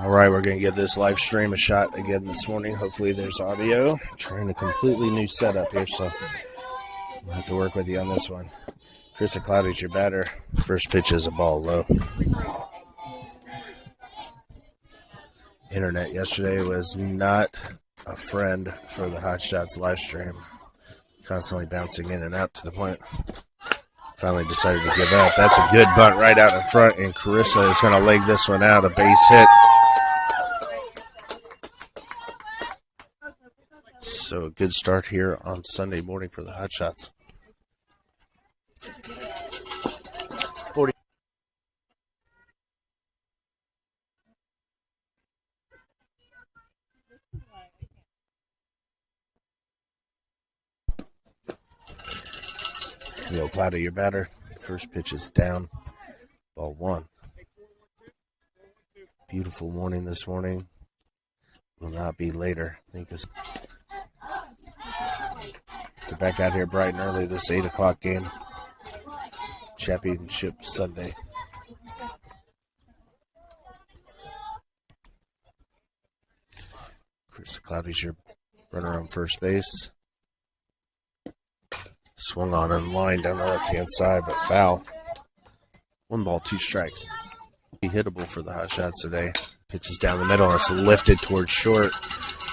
All right, we're going to give this live stream a shot again this morning. Hopefully there's audio. I'm trying a completely new setup here, so we'll have to work with you on this one. Chris and Cloudy's your batter. First pitch is a ball low. Internet yesterday was not a friend for the Hotshots live stream. Constantly bouncing in and out to the point finally decided to give up. That's a good bunt right out in front, and Carissa is going to leg this one out, a base hit. So a good start here on Sunday morning for the Hotshots. 40. Neil Cloudy, your batter. First pitch is down. Ball one. Beautiful morning this morning. Will not be later. I think it's get back out here bright and early this 8 o'clock game. Championship Sunday. Chris Cloudy's your runner on first base. Swung on in line down the left-hand side, but foul. 1 ball, 2 strikes. Be hittable for the Hotshots today. Pitches down the middle, and it's lifted towards short.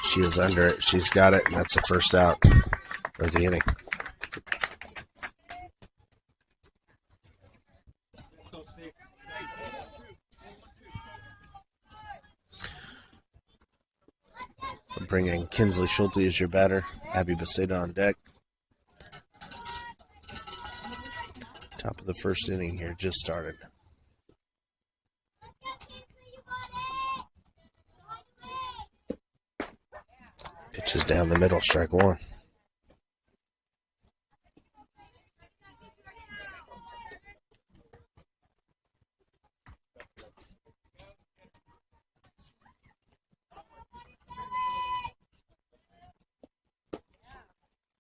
She is under it. She's got it, and that's the first out of the inning. I'm bringing Kinsley Schulte as your batter. Abby Beceda on deck. Top of the first inning here, just started. Pitches down the middle, strike one.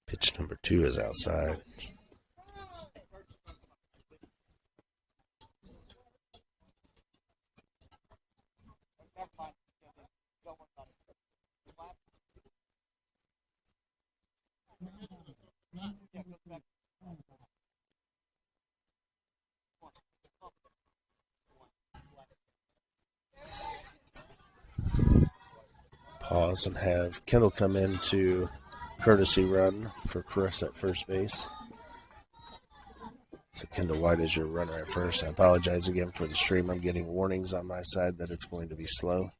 Pitch number 2 is outside. Pause and have Kendall come in to courtesy run for Chris at first base. So Kendall White is your runner at first. I apologize again for the stream. I'm getting warnings on my side that it's going to be slow.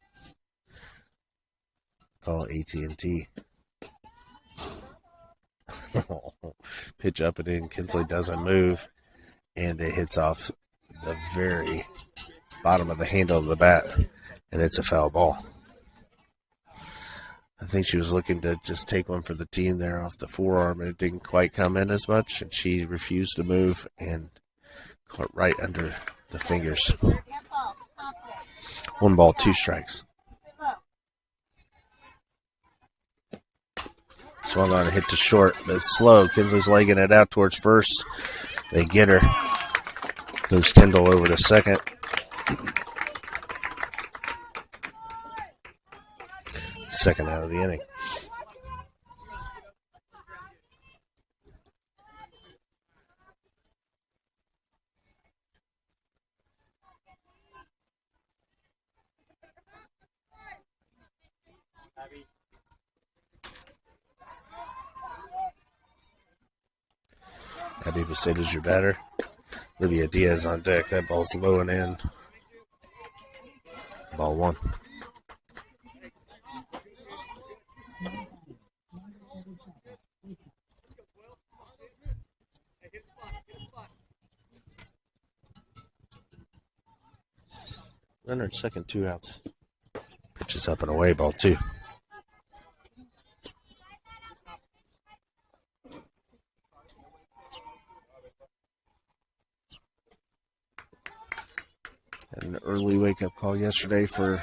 Call AT&T. Pitch up and in. Kinsley doesn't move, and it hits off the very bottom of the handle of the bat, and it's a foul ball. I think she was looking to just take one for the team there off the forearm, and it didn't quite come in as much, and she refused to move and caught right under the fingers. 1 ball, 2 strikes. Swung on a hit to short, but it's slow. Kinsley's legging it out towards first. They get her. Moves Kendall over to second. Second out of the inning. Abby Beceda's your batter. Olivia Diaz on deck. That ball's low and in. Ball 1. Runner at second, 2 outs. Pitches up and away, ball 2. Had an early wake-up call yesterday for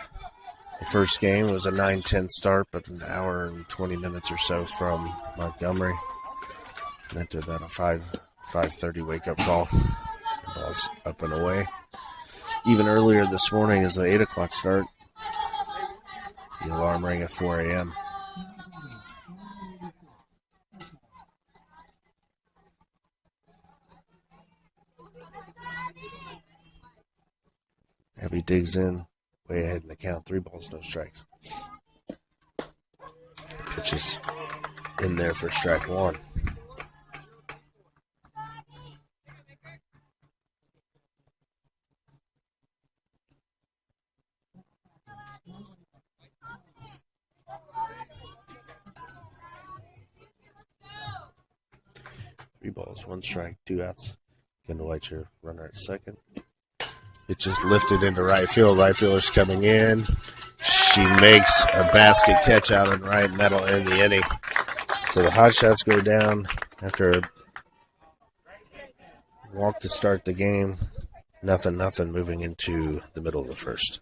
the first game. It was a 9:10 start, but an hour and 20 minutes or so from Montgomery. Meant to about a 5:30 wake-up call. The ball's up and away. Even earlier this morning is the 8 o'clock start. The alarm rang at 4 a.m. Abby digs in, way ahead in the count. 3 balls, no strikes. Pitches in there for strike 1. Three balls, 1 strike, 2 outs. Kendall White's your runner at second. It just lifted into right field. Right fielder's coming in. She makes a basket catch out in right, and that'll end the inning. So the Hotshots go down after a walk to start the game. 0-0 moving into the middle of the first.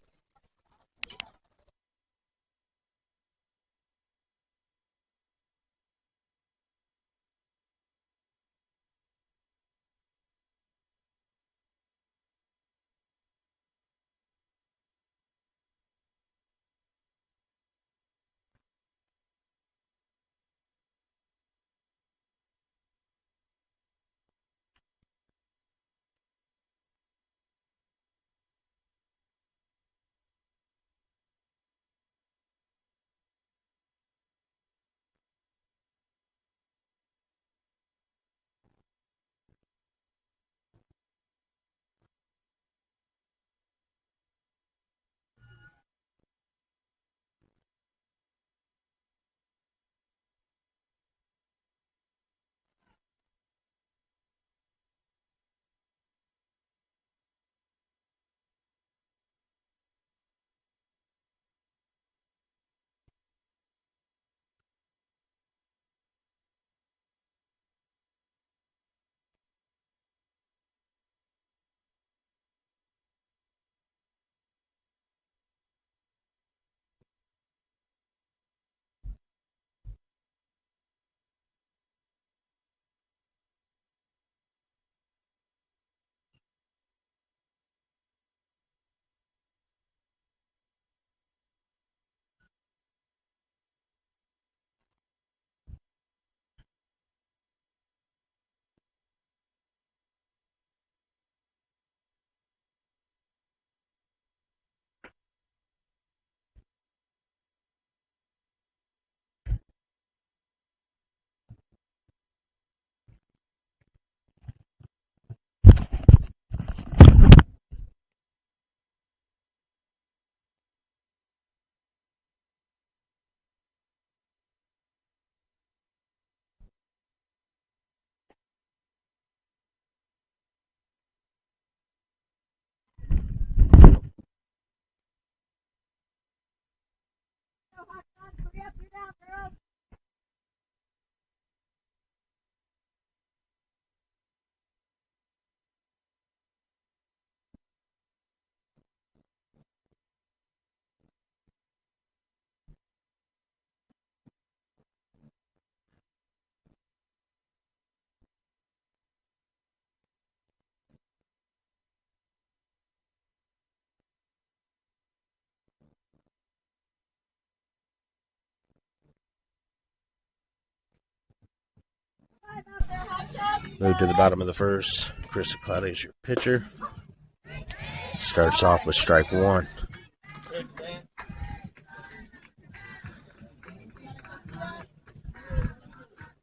Move to the bottom of the first. Krista Cloudy is your pitcher. Starts off with strike 1.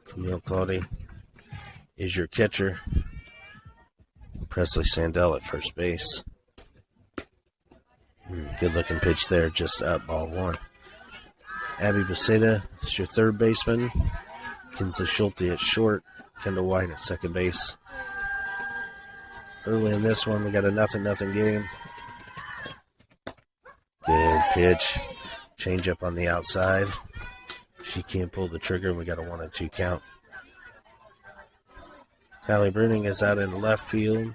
Camille Cloudy is your catcher. Presley Sandell at first base. Good looking pitch there, just up, ball 1. Abby Beceda is your third baseman. Kinsley Schulte at short. Kendall White at second base. Early in this one, we got a 0-0 game. Good pitch. Change up on the outside. She can't pull the trigger, and we got a 1-2 count. Kylie Bruning is out in left field.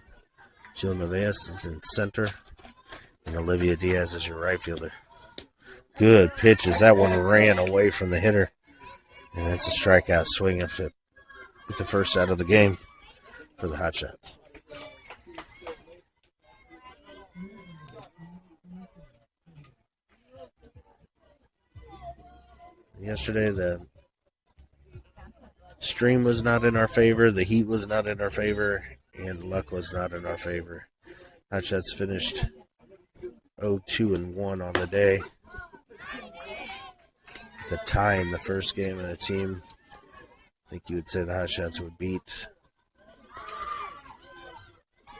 Jill Neves is in center. And Olivia Diaz is your right fielder. Good pitches. That one ran away from the hitter. And that's a strikeout swing after the first out of the game for the Hotshots. Yesterday, the stream was not in our favor, the heat was not in our favor, and luck was not in our favor. Hotshots finished 0-2-1 on the day. With a tie in the first game and a team I think you would say the Hotshots would beat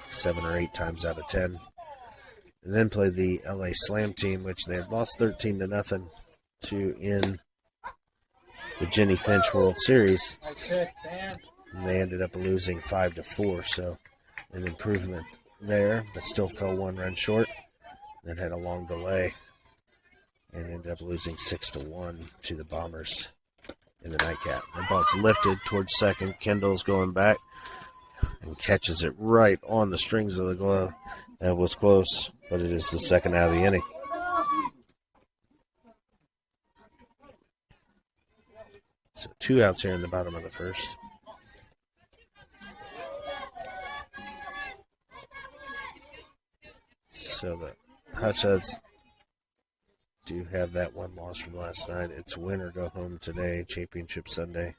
7 or 8 times out of 10. And then play the LA Slam team, which they had lost 13-0 to in the Jenny Finch World Series. And they ended up losing 5-4, so an improvement there, but still fell 1 run short. Then had a long delay and ended up losing 6-1 to the Bombers in the nightcap. The ball's lifted towards second. Kendall's going back and catches it right on the strings of the glove. That was close, but it is the second out of the inning. So 2 outs here in the bottom of the first. So the Hotshots do have that one loss from last night. It's win or go home today, Championship Sunday.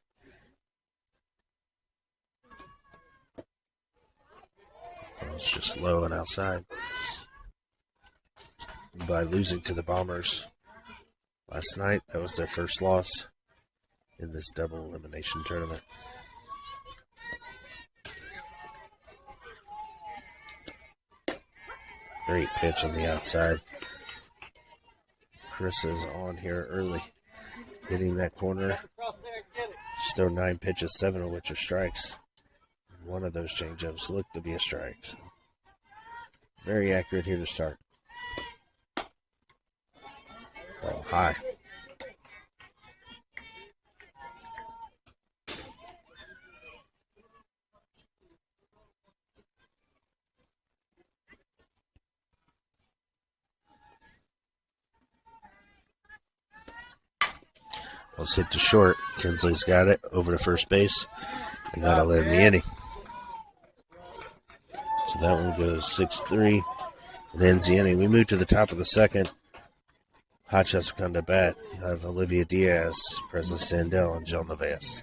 Well, it's just low and outside. By losing to the Bombers last night, that was their first loss in this double elimination tournament. Great pitch on the outside. Chris is on here early, hitting that corner. Just throw 9 pitches, 7 of which are strikes. And one of those changeups looked to be a strike. So very accurate here to start. Ball high. Let's hit to short. Kinsley's got it over to first base, and that'll end the inning. So that one goes 6-3 and ends the inning. We move to the top of the second. Hotshots will come to bat. You have Olivia Diaz, Presley Sandell, and Jill Neves.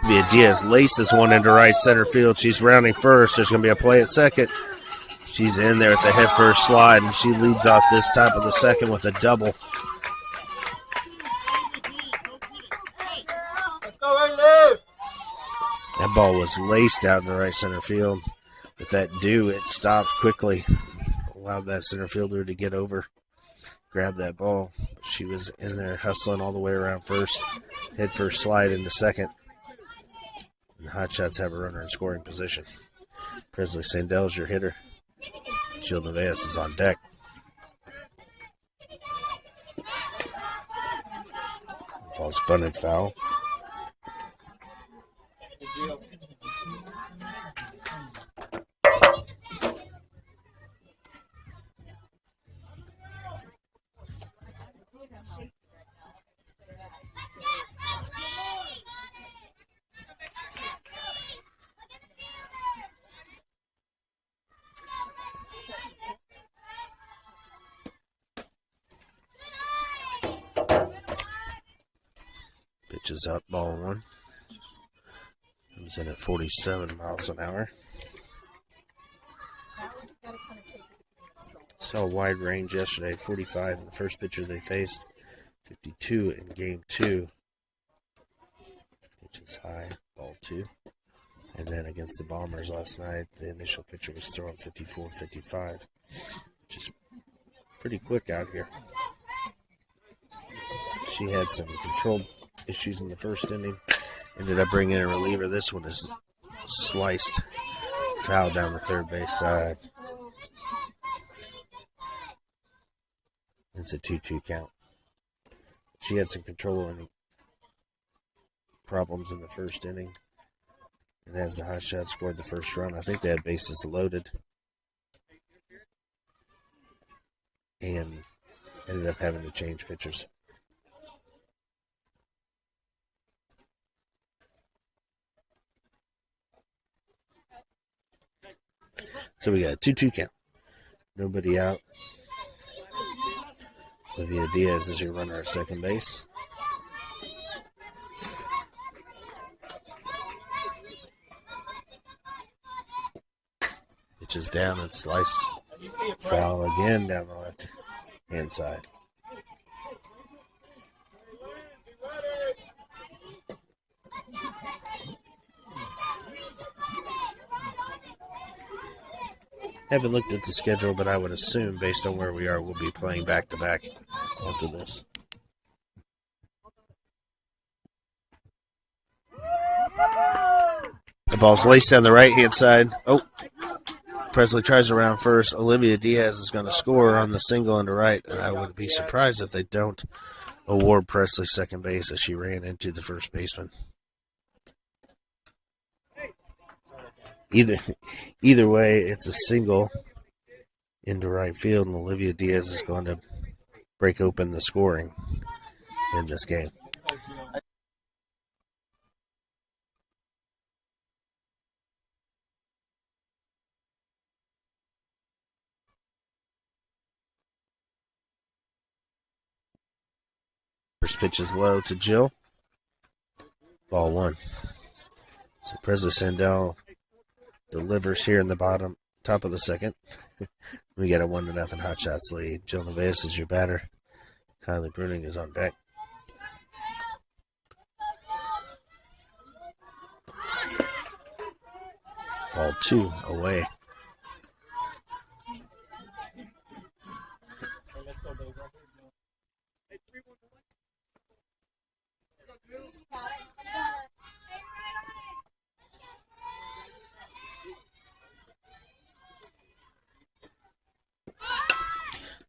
Olivia Diaz laces one into right center field. She's rounding first. There's going to be a play at second. She's in there at the head first slide, and she leads off this top of the second with a double. That ball was laced out in the right center field. With that due, it stopped quickly. Allowed that center fielder to get over grab that ball. But she was in there hustling all the way around first. Head first slide into second. And the Hotshots have a runner in scoring position. Presley Sandell's your hitter. Jill Nevaez is on deck. Ball's bunted foul. Pitch is up, ball one. Comes in at 47 miles an hour. Saw a wide range yesterday, 45 in the first pitcher they faced, 52 in game two. Pitch is high, ball two. And then against the Bombers last night, the initial pitcher was throwing 54, 55, which is pretty quick out here. She had some control issues in the first inning. Ended up bringing in a reliever. This one is sliced, foul down the third base side. It's a 2-2 count. She had some control and problems in the first inning. And as the Hotshots scored the first run, I think they had bases loaded. And ended up having to change pitchers. So we got a 2-2 count. Nobody out. Olivia Diaz is your runner at second base. Pitch is down and sliced. Foul again down the left hand side. Haven't looked at the schedule, but I would assume, based on where we are, we'll be playing back-to-back after this. The ball's laced down the right-hand side. Oh, Presley tries around first. Olivia Diaz is going to score on the single into right, and I would be surprised if they don't award Presley second base as she ran into the first baseman. Either way, it's a single into right field, and Olivia Diaz is going to break open the scoring in this game. First pitch is low to Jill. Ball one. So Presley Sandell delivers here in the top of the second. We got a 1-0 Hotshots lead. Jill Nevaez is your batter. Kylie Bruning is on deck. Ball two away.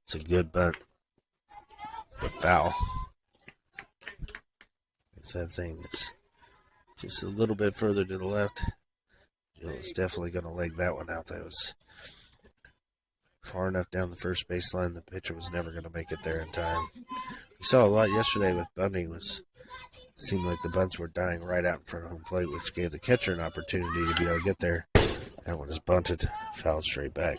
It's a good bunt, but foul. If that thing is just a little bit further to the left, Jill is definitely going to leg that one out. That was far enough down the first baseline. The pitcher was never going to make it there in time. We saw a lot yesterday with bunting. It seemed like the bunts were dying right out in front of home plate, which gave the catcher an opportunity to be able to get there. That one is bunted, fouled straight back.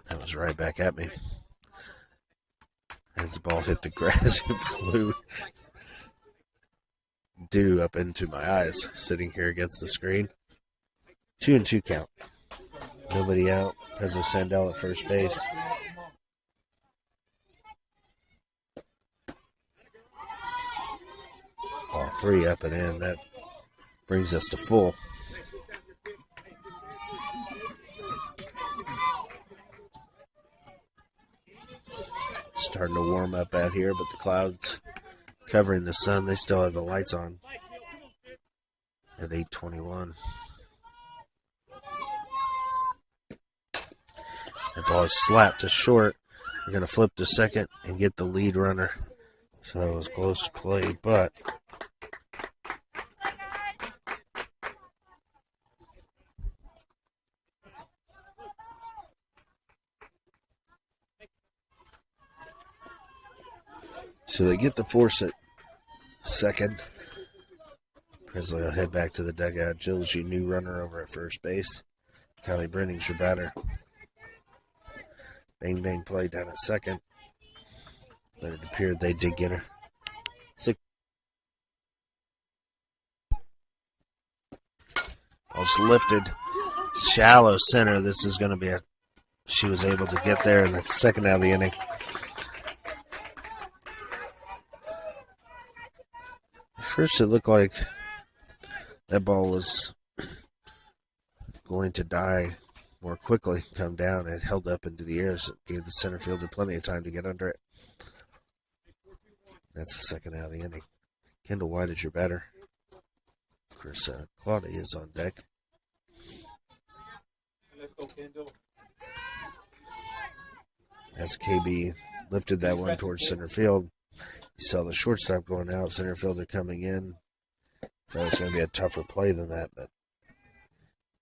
That was right back at me. As the ball hit the grass, it flew due up into my eyes, sitting here against the screen. 2-2 count. Nobody out. Presley Sandell at first base. Ball three up and in. That brings us to full. hard to warm up out here, but the clouds covering the sun, they still have the lights on at 8:21. That ball is slapped to short. We're going to flip to second and get the lead runner. So that was close play, but so they get the force at second. Presley will head back to the dugout. Jill's your new runner over at first base. Kylie Brenning's your batter. Bang, bang play down at second. But it appeared they did get her. Ball's lifted. Shallow center. This is going to be she was able to get there in the second out of the inning. At first it looked like that ball was going to die more quickly, come down, and held up into the air, so it gave the center fielder plenty of time to get under it. That's the second out of the inning. Kendall White is your batter. Chris Claudia is on deck. Let's go, Kendall. As KB lifted that one towards center field, you saw the shortstop going out, center fielder coming in. Thought it was going to be a tougher play than that, but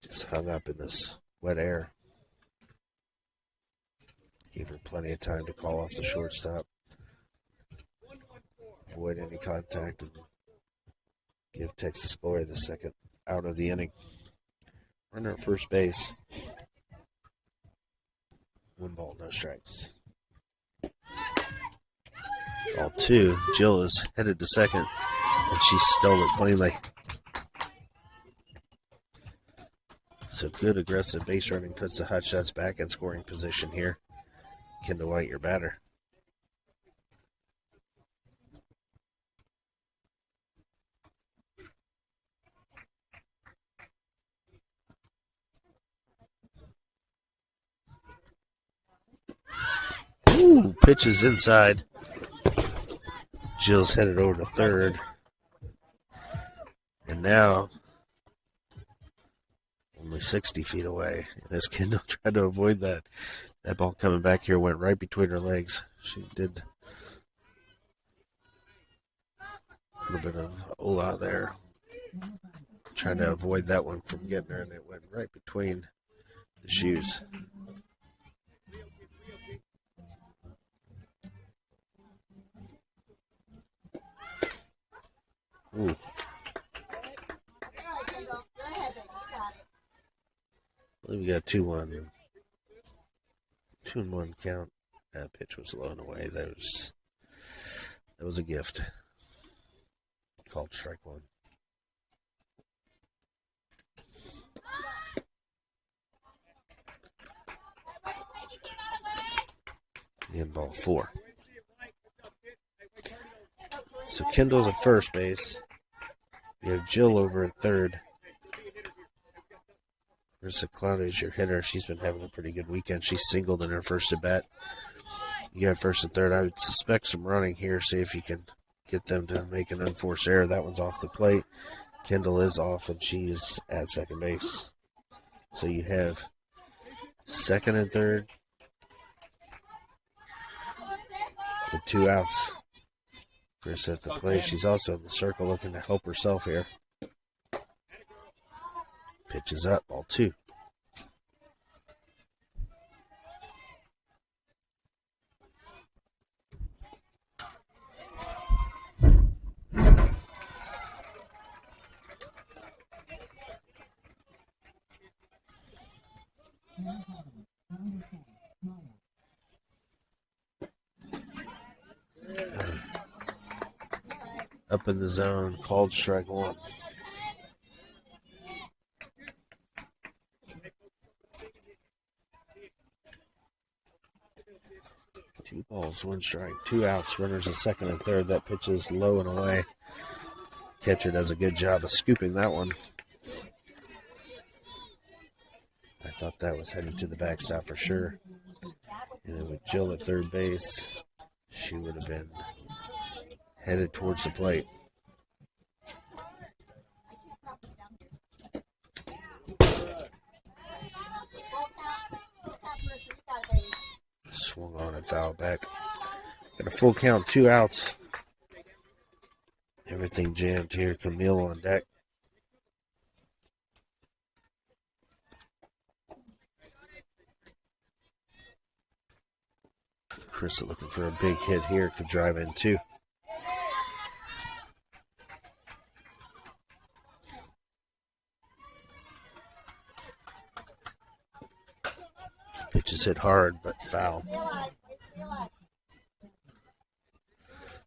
just hung up in this wet air. Gave her plenty of time to call off the shortstop, avoid any contact, and give Texas Glory the second out of the inning. Runner at first base. 1 ball, no strikes. Ball 2. Jill is headed to second, and she stole it cleanly. So good aggressive base running puts the Hotshots back in scoring position here. Kendall White, your batter. Ooh, pitches inside. Jill's headed over to third. And now, only 60 feet away. And as Kendall tried to avoid that ball coming back here went right between her legs. She did a little bit of hola there. Trying to avoid that one from getting her, and it went right between the shoes. Ooh. I believe we got 2-1. 2-1 count. That pitch was low and away. That was a gift. Called strike 1. In ball 4. So Kendall's at first base. We have Jill over at third. Marissa Cloud is your hitter. She's been having a pretty good weekend. She singled in her first at bat. You got first and third. I would suspect some running here. See if you can get them to make an unforced error. That one's off the plate. Kendall is off, and she's at second base. So you have second and third with 2 outs. Chris at the plate. She's also in the circle looking to help herself here. Pitches up, ball 2. Up in the zone, called strike 1. Two balls, 1 strike, 2 outs, runners at second and third. That pitch is low and away. Catcher does a good job of scooping that one. I thought that was heading to the backstop for sure. And with Jill at third base, She would have been headed towards the plate. Swung on and fouled back. Got a full count, 2 outs. Everything jammed here. Camille on deck. Chris looking for a big hit here. Could drive in too. Pitch is hit hard, but foul.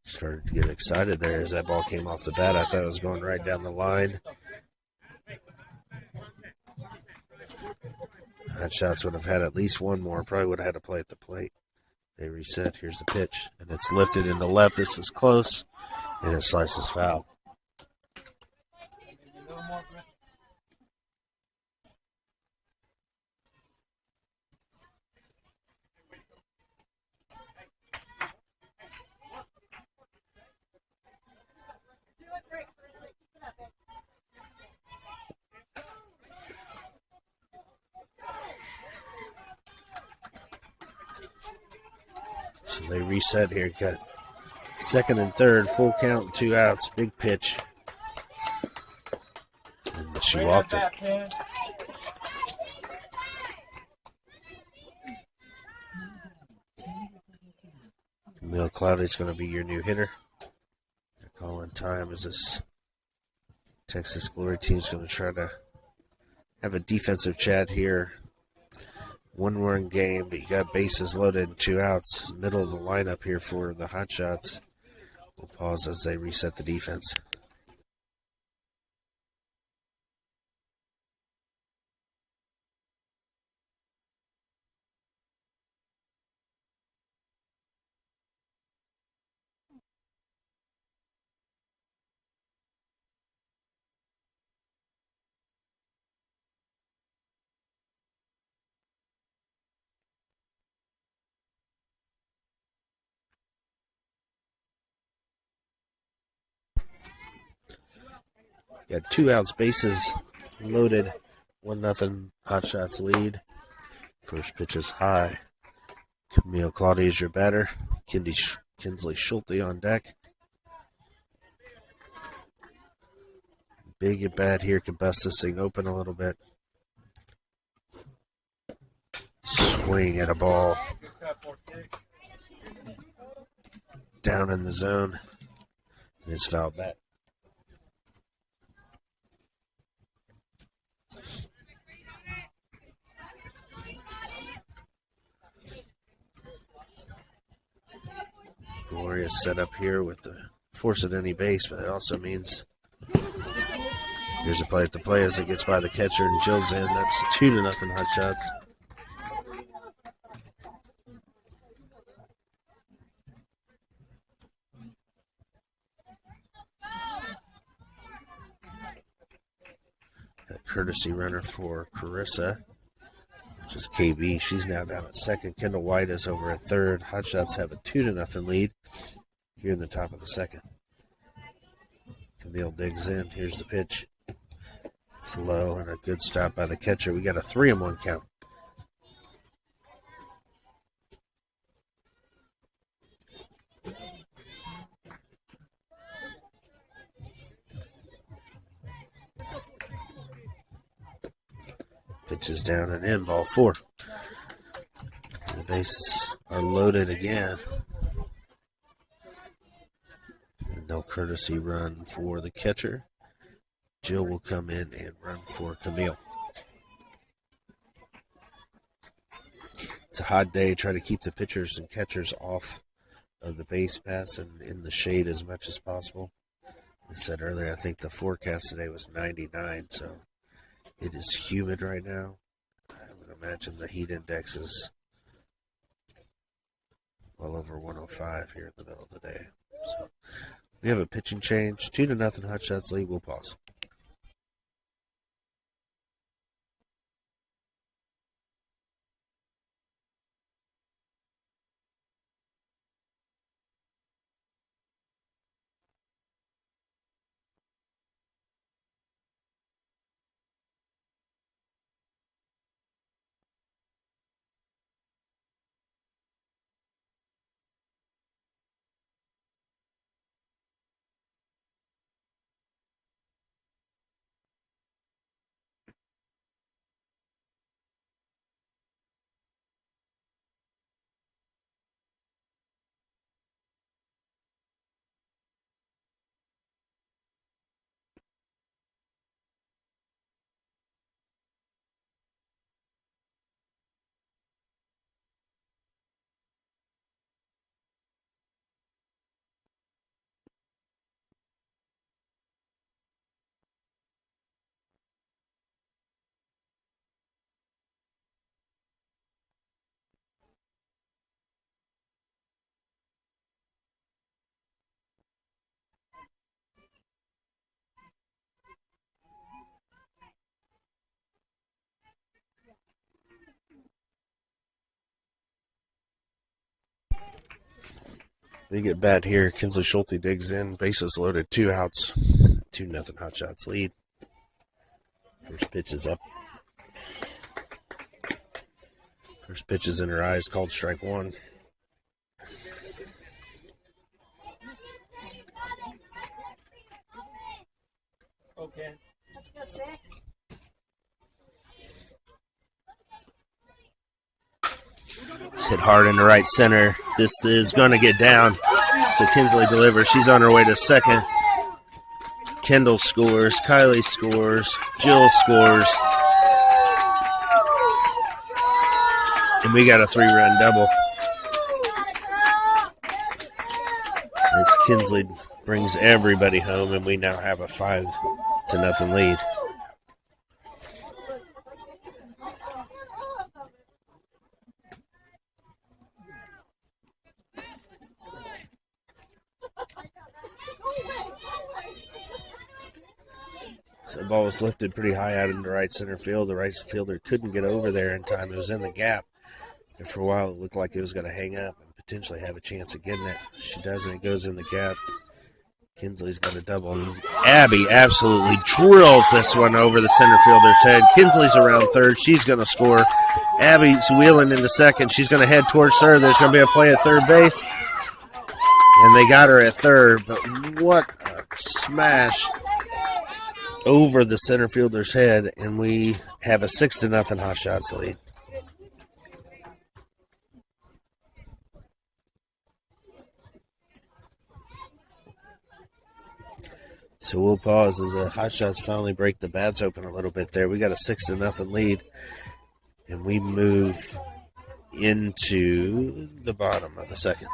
Started to get excited there as that ball came off the bat. I thought it was going right down the line. Hotshots would have had at least one more. Probably would have had to play at the plate. They reset. Here's the pitch. And it's lifted into left. This is close. And it slices foul. So they reset here. Got second and third, full count, 2 outs, big pitch. And she walked it. Camille Cloudy's going to be your new hitter. They're calling time as this Texas Glory team's going to try to have a defensive chat here. 1-run game, but you got bases loaded and 2 outs. Middle of the lineup here for the Hotshots. We'll pause as they reset the defense. Got 2 outs, bases loaded, 1-0 Hotshots lead. First pitch is high. Camille Claudia is your batter. Kinsley Schulte on deck. Big at bat here, could bust this thing open a little bit. Swing at a ball. Down in the zone. And it's fouled back. Glorious setup here with the force at any base, but it also means here's a play at the play as it gets by the catcher and Jill's in. That's 2-0 Hotshots. A courtesy runner for Carissa, which is KB. She's now down at second. Kendall White is over at third. Hotshots have a 2-0 lead here in the top of the second. Camille digs in. Here's the pitch. It's low and a good stop by the catcher. We got a 3-1 count. Pitch is down and in, ball 4. The bases are loaded again. And no courtesy run for the catcher. Jill will come in and run for Camille. It's a hot day. Try to keep the pitchers and catchers off of the base paths and in the shade as much as possible. I said earlier, I think the forecast today was 99, so it is humid right now. I would imagine the heat index is well over 105 here in the middle of the day. So we have a pitching change. 2-0 Hotshots lead. We'll pause. We get bat here. Kinsley Schulte digs in. Bases loaded. 2 outs. 2-0 Hotshots lead. First pitch is up. First pitch is in her eyes. Called strike 1. Okay. Let's go 6. It's hit hard into right center. This is going to get down. So Kinsley delivers. She's on her way to second. Kendall scores. Kylie scores. Jill scores. And we got a 3-run double. As Kinsley brings everybody home, and we now have a 5-0 lead. So the ball was lifted pretty high out into right center field. The right fielder couldn't get over there in time. It was in the gap. And for a while, it looked like it was going to hang up and potentially have a chance of getting it. She doesn't. It goes in the gap. Kinsley's got a double. And Abby absolutely drills this one over the center fielder's head. Kinsley's around third. She's going to score. Abby's wheeling into second. She's going to head towards third. There's going to be a play at third base. And they got her at third. But what a smash over the center fielder's head, and we have a 6-0 Hotshots lead. So we'll pause as the Hotshots finally break the bats open a little bit there. We got a 6-0 lead, and we move into the bottom of the second.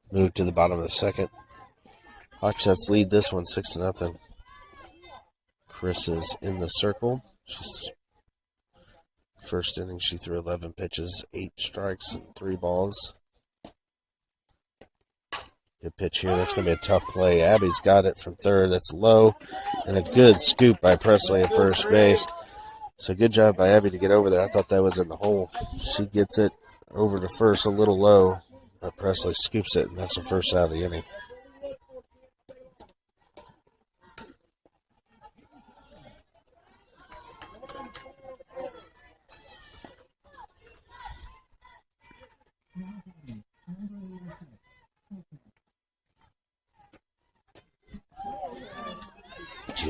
Move to the bottom of the second. Hotshots lead this one 6-0. Chris is in the circle. She's first inning. She threw 11 pitches, 8 strikes, and 3 balls. Good pitch here. That's going to be a tough play. Abby's got it from third. That's low, and a good scoop by Presley at first base. So good job by Abby to get over there. I thought that was in the hole. She gets it over to first a little low, but Presley scoops it, and that's the first out of the inning.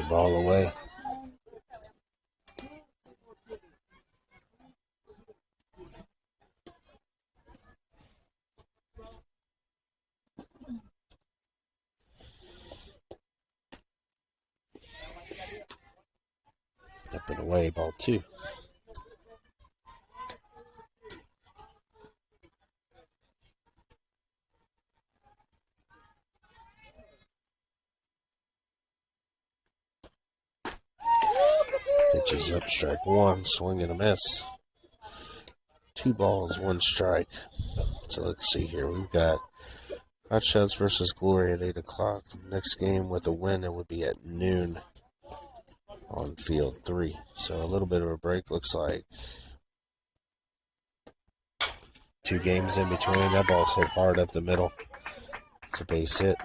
ball away. Up and away, ball 2. Pitches up, strike 1, swing and a miss. 2 balls, 1 strike. So let's see here. We've got Hotshots versus Glory at 8 o'clock. Next game with a win, it would be at noon on field 3. So a little bit of a break. Looks like 2 games in between. That ball's hit hard up the middle. It's a base hit.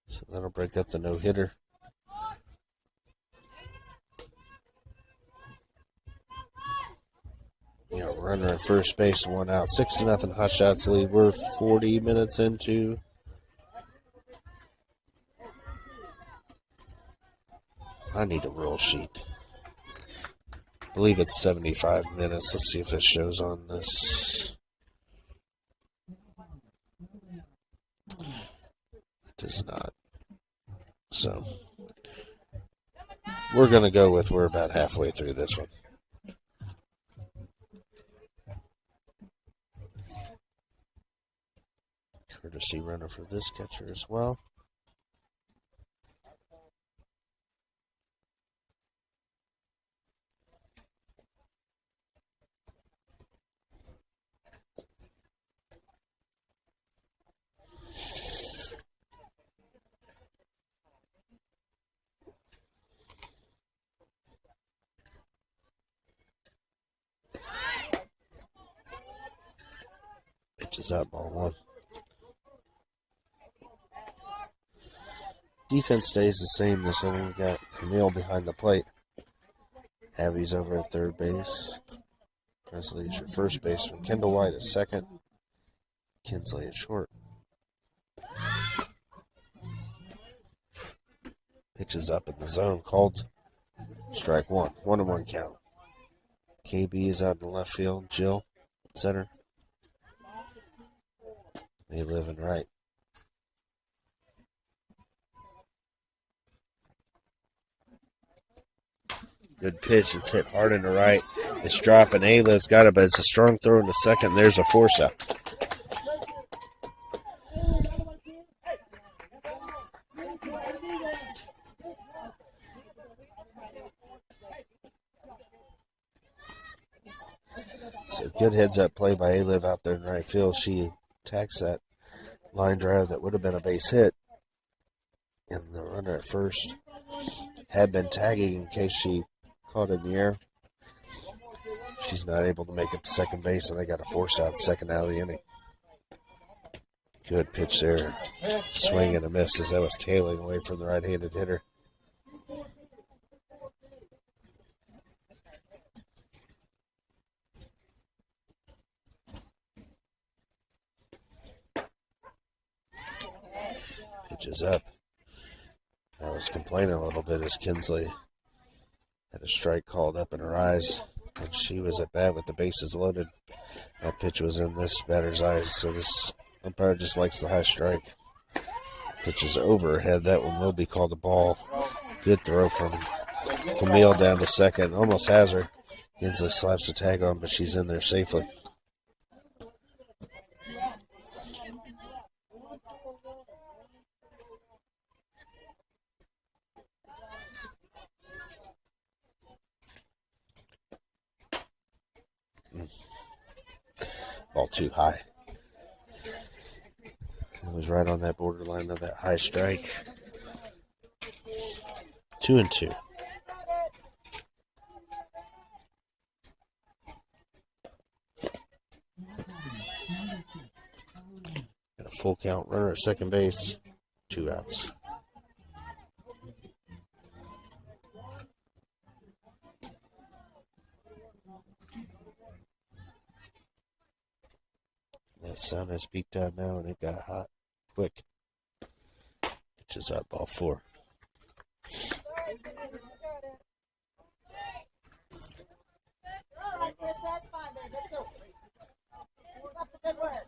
So that'll break up the no-hitter. Runner at first base, 1 out. 6-0 Hotshots lead. We're 40 minutes into. I need a roll sheet. I believe it's 75 minutes. Let's see if it shows on this. It does not. So we're going to go with we're about halfway through this one. Courtesy runner for this catcher as well. Pitches up, ball 1. Defense stays the same this inning. We got Camille behind the plate. Abby's over at third base. Presley is your first baseman. Kendall White is second. Kinsley at short. Pitches up in the zone. Called. Strike 1. 1-1 count. KB is out in left field. Jill, center. They live in right. Good pitch. It's hit hard in the right. It's dropping. Ayla's got it, but it's a strong throw in the second. There's a force out. So good heads-up play by Aliv out there in right field. She attacks that line drive that would have been a base hit. And the runner at first had been tagging in case she caught in the air. She's not able to make it to second base, and they got a force out second out of the inning. Good pitch there. Swing and a miss as that was tailing away from the right-handed hitter. Pitches up. I was complaining a little bit as Kinsley had a strike called up in her eyes, and she was at bat with the bases loaded. That pitch was in this batter's eyes, so this umpire just likes the high strike. Pitch is over her head. That one will be called a ball. Good throw from Camille down to second. Almost has her. Kinsley slaps the tag on, but she's in there safely. Ball too high. It was right on that borderline of that high strike. 2-2. Got a full count runner at second base. 2 outs. That sun has peaked out now and it got hot quick. Pitches up, ball 4. All right, Chris, that's fine, babe. Let's go. Keep up the good work.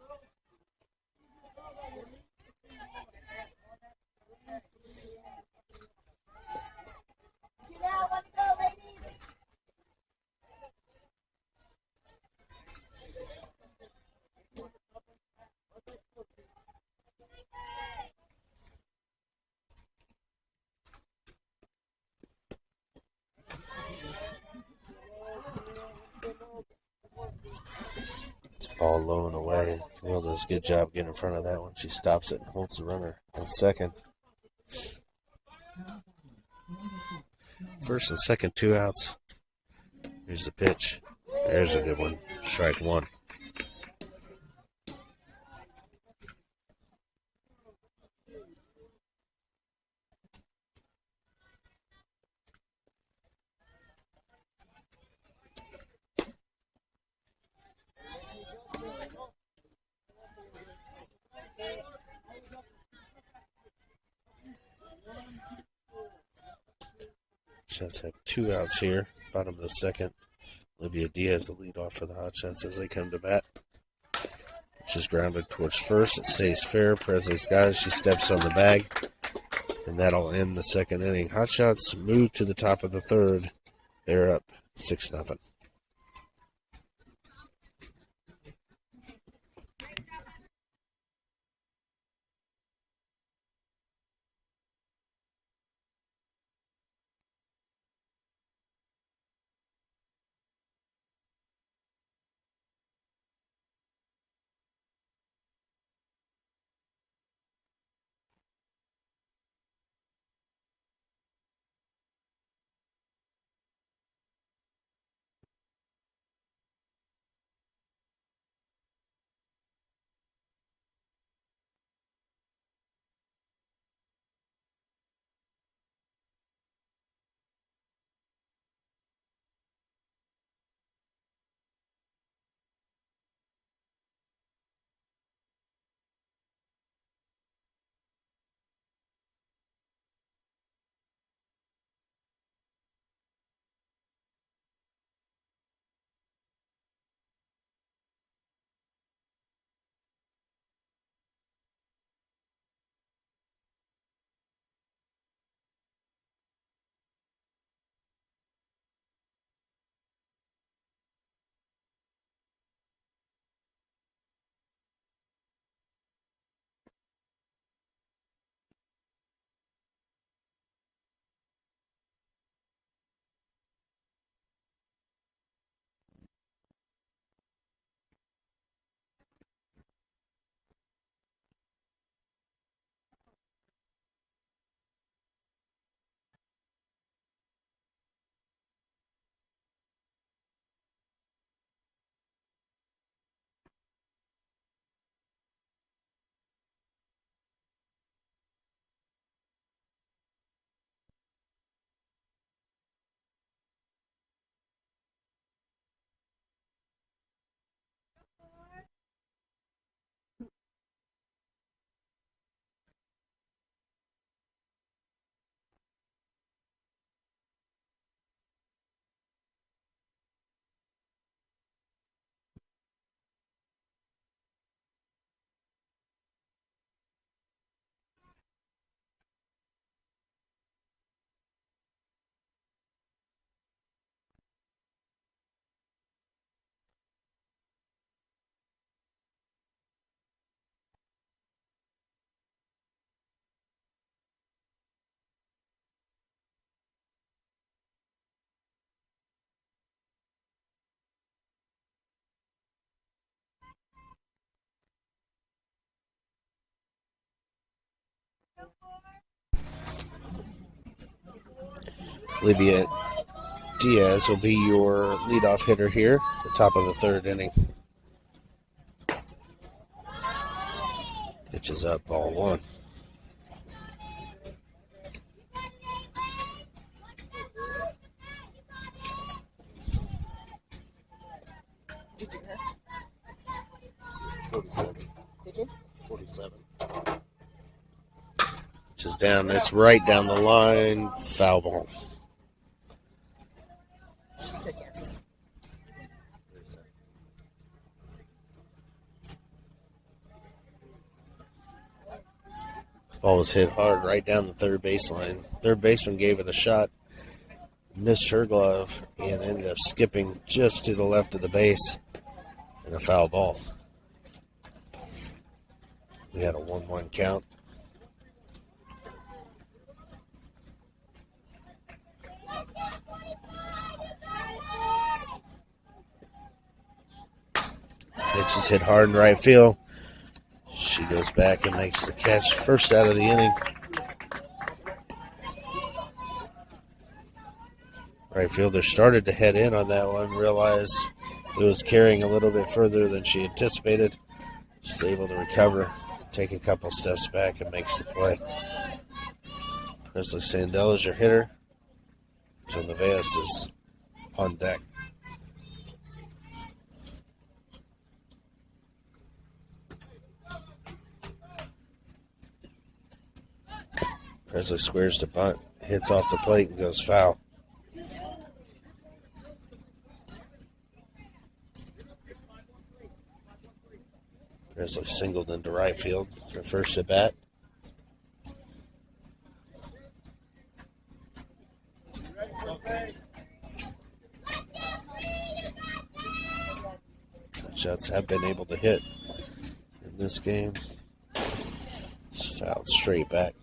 Two down, one to go, ladies. Ball low and away. Camille does a good job getting in front of that one. She stops it and holds the runner on second. First and second, 2 outs. Here's the pitch. There's a good one. Strike 1. Hotshots have 2 outs here. Bottom of the second. Olivia Diaz, the lead off for the Hotshots as they come to bat. Which is grounded towards first. It stays fair. Presley's got it. She steps on the bag. And that'll end the second inning. Hotshots move to the top of the third. They're up 6-0. Olivia Diaz will be your leadoff hitter here, the top of the third inning. Pitches up, ball 1. down. It's right down the line. Foul ball. She said yes. Ball was hit hard right down the third baseline. Third baseman gave it a shot, missed her glove, and ended up skipping just to the left of the base and a foul ball. We had a 1-1 count. Pitch is hit hard in right field. She goes back and makes the catch. First out of the inning. Right fielder started to head in on that one, realized it was carrying a little bit further than she anticipated. She's able to recover, take a couple steps back, and makes the play. Presley Sandell is your hitter. Joe Nevaez is on deck. Presley squares to bunt, hits off the plate, and goes foul. Presley singled into right field. Her first at bat. Shots have been able to hit in this game. It's fouled straight back.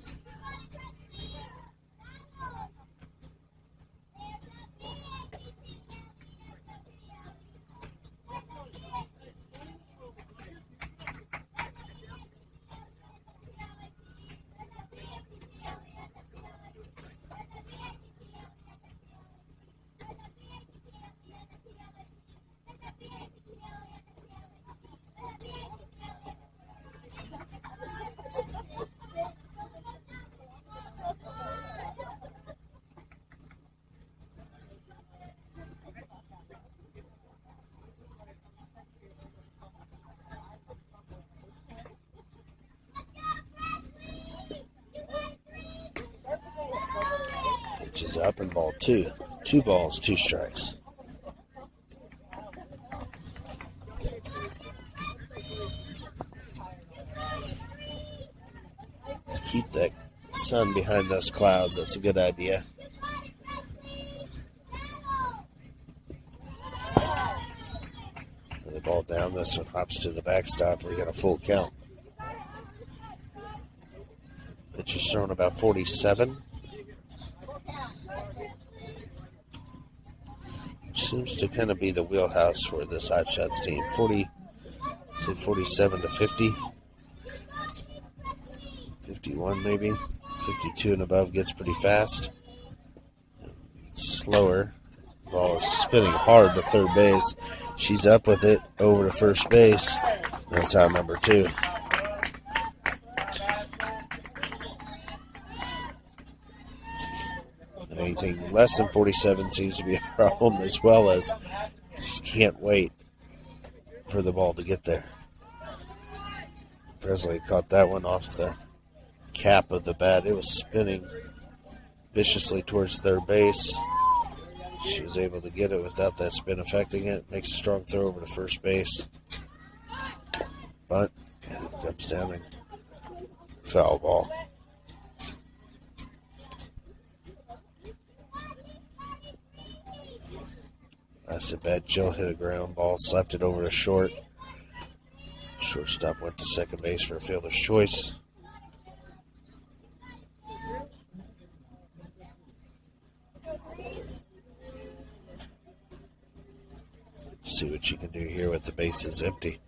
Pitch is up and ball two. 2 balls, 2 strikes. Let's keep that sun behind those clouds. That's a good idea. The ball down. This one hops to the backstop. We got a full count. Pitch is thrown about 47. Seems to kind of be the wheelhouse for this Hotshots team. 47 to 50. 51 maybe. 52 and above gets pretty fast. Slower. Ball is spinning hard to third base. She's up with it over to first base. That's out number 2. And anything less than 47 seems to be a problem, as well as just can't wait for the ball to get there. Presley caught that one off the cap of the bat. It was spinning viciously towards third base. She was able to get it without that spin affecting it. Makes a strong throw over to first base. Bunt. And it comes down and foul ball. That's a bad. Jill hit a ground ball, slapped it over to short. Shortstop went to second base for a fielder's choice. See what she can do here with the bases empty.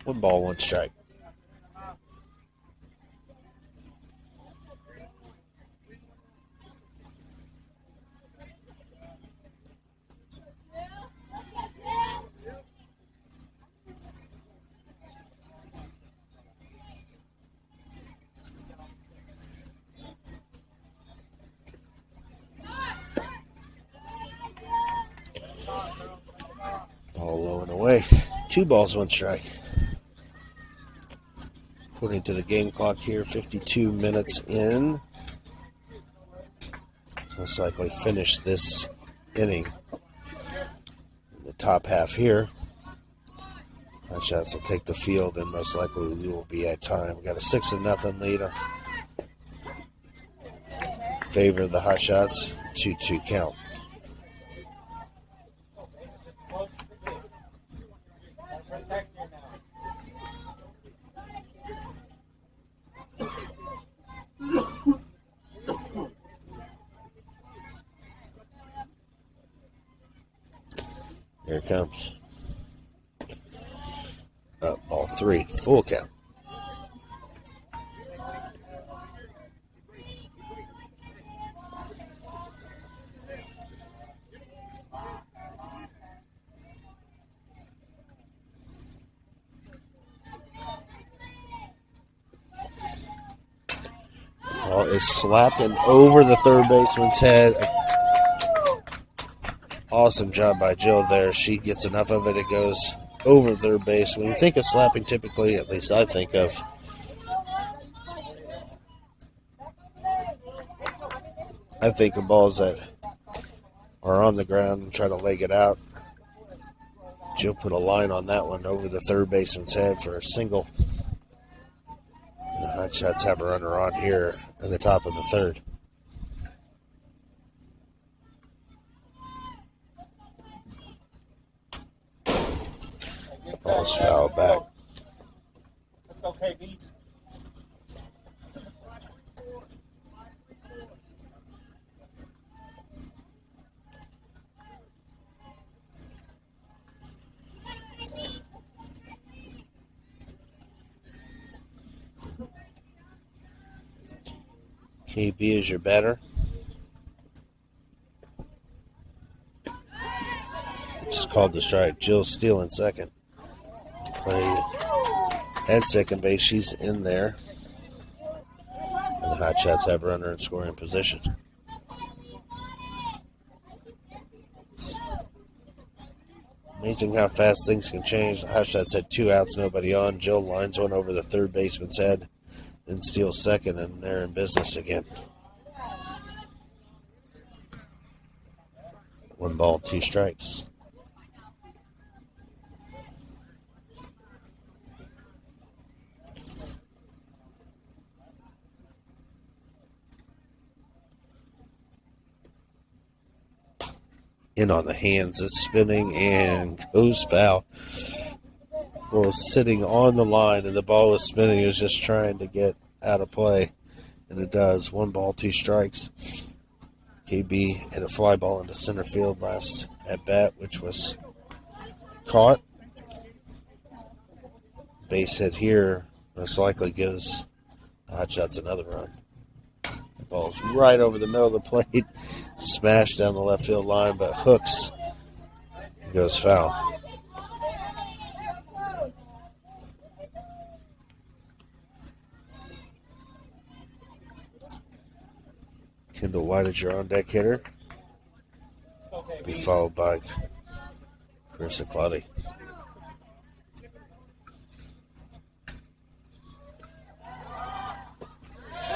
1 ball, 1 strike. Ball low and away. 2 balls, 1 strike. According to the game clock here, 52 minutes in. Most likely finish this inning. In the top half here, Hotshots will take the field, and most likely we will be at time. We got a 6-0 lead. Favor of the Hotshots. 2-2 count. Here it comes. Up, ball 3. Full count. Ball is slapped and over the third baseman's head. Awesome job by Jill there. She gets enough of it. It goes over third base. When you think of slapping, typically, at least I think of balls that are on the ground and try to leg it out. Jill put a line on that one over the third baseman's head for a single. And the Hotshots have a runner on here in the top of the third. Ball's fouled back. Let's go, KB. KB is your batter. Which is called the strike. Jill stealing second. Play at second base. She's in there. And the Hotshots have a runner in scoring position. Amazing how fast things can change. The Hotshots had 2 outs, nobody on. Jill lines one over the third baseman's head, then steals second, and they're in business again. 1 ball, 2 strikes. In on the hands, it's spinning and goes foul. Ball was sitting on the line and the ball was spinning. It was just trying to get out of play, and it does. 1 ball, 2 strikes. KB hit a fly ball into center field last at bat, which was caught. Base hit here most likely gives the Hotshots another run. The ball's right over the middle of the plate, smashed down the left field line, but hooks and goes foul. Kendall White is your on-deck hitter. Be followed by Chris Claudia.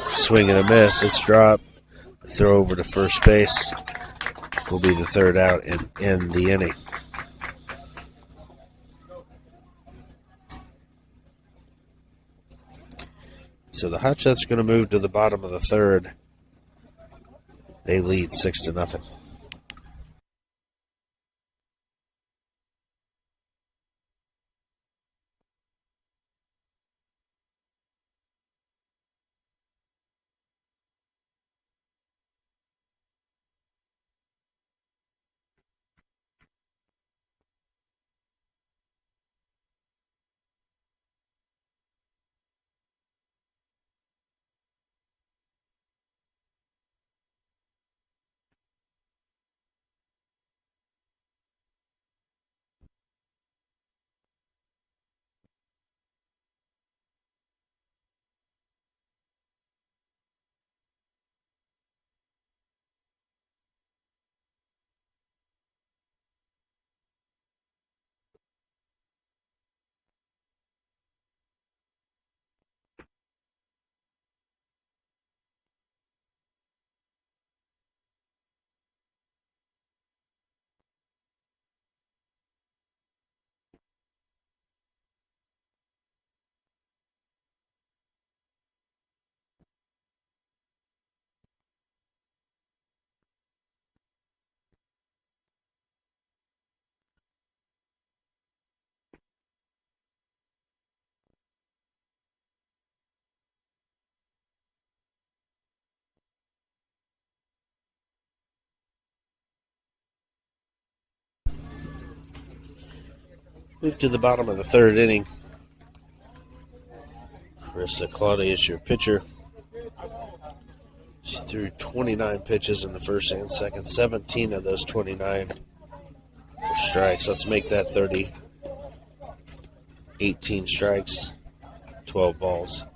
Swing and a miss. It's dropped. Throw over to first base will be the third out and end the inning. So the Hotshots are going to move to the bottom of the third. They lead 6-0. Move to the bottom of the third inning. Carissa Claudia, your pitcher. She threw 29 pitches in the first and second. 17 of those 29 were strikes. Let's make that 30. 18 strikes, 12 balls.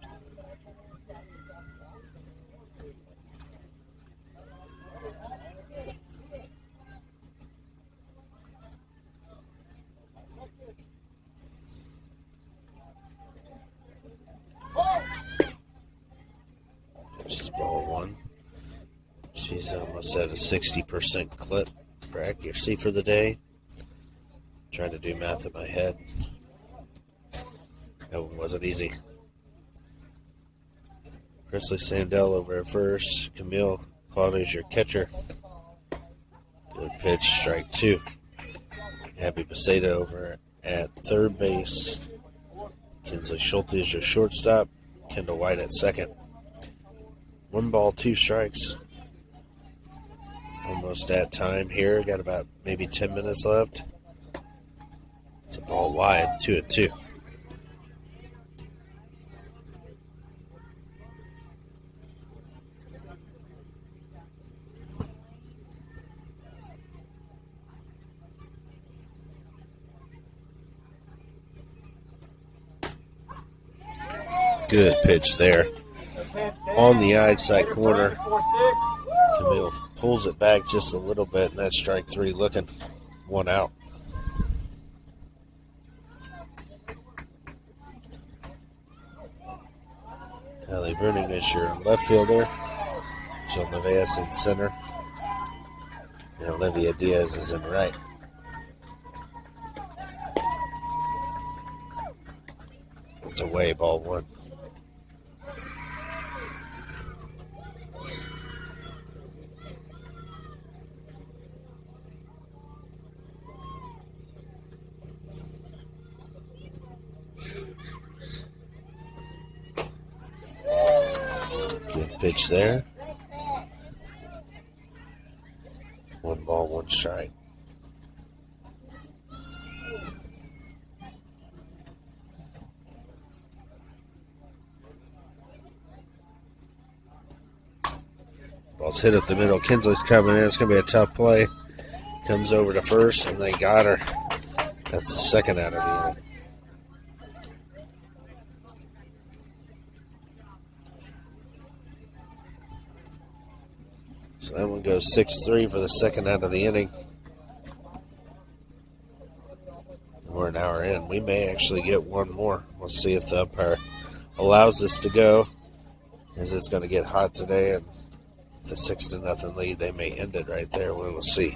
Just ball one. She's almost at a 60% clip for accuracy for the day. Trying to do math in my head. That one wasn't easy. Presley Sandell over at first. Camille Claudia's your catcher. Good pitch, strike two. Abby Beseda over at third base. Kinsley Schulte is your shortstop. Kendall White at second. 1 ball, 2 strikes. Almost at time here. Got about maybe 10 minutes left. It's a ball wide, 2-2. Good pitch there. On the outside corner. Camille pulls it back just a little bit, and that's strike three looking. 1 out. Hallie Bruning is your left fielder. Jill Nevaez in center. And Olivia Diaz is in right. It's away, ball one. Good pitch there. 1 ball, 1 strike. Ball's hit up the middle. Kinsley's coming in. It's going to be a tough play. Comes over to first, and they got her. That's the second out of the inning. So that one goes 6-3 for the second out of the inning. And we're an hour in. We may actually get one more. We'll see if the umpire allows this to go, as it's going to get hot today, and the 6-0 lead, they may end it right there. We will see.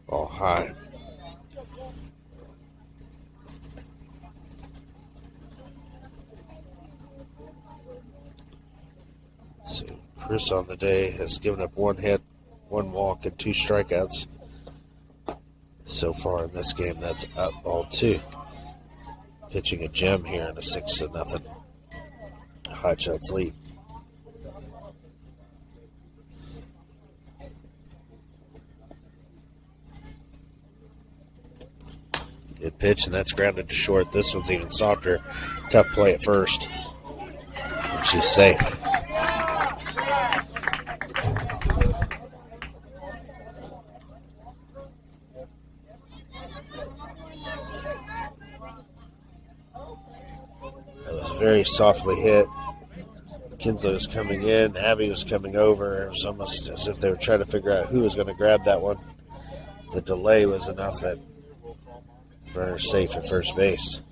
Ball high. So Chris on the day has given up 1 hit, 1 walk, and 2 strikeouts so far in this game. That's up ball 2. Pitching a gem here in a 6-0 Hotshots lead. Good pitch, and that's grounded to short. This one's even softer. Tough play at first. And she's safe. That was very softly hit. Kinsley was coming in. Abby was coming over. It was almost as if they were trying to figure out who was going to grab that one. The delay was enough that runner's safe at first base.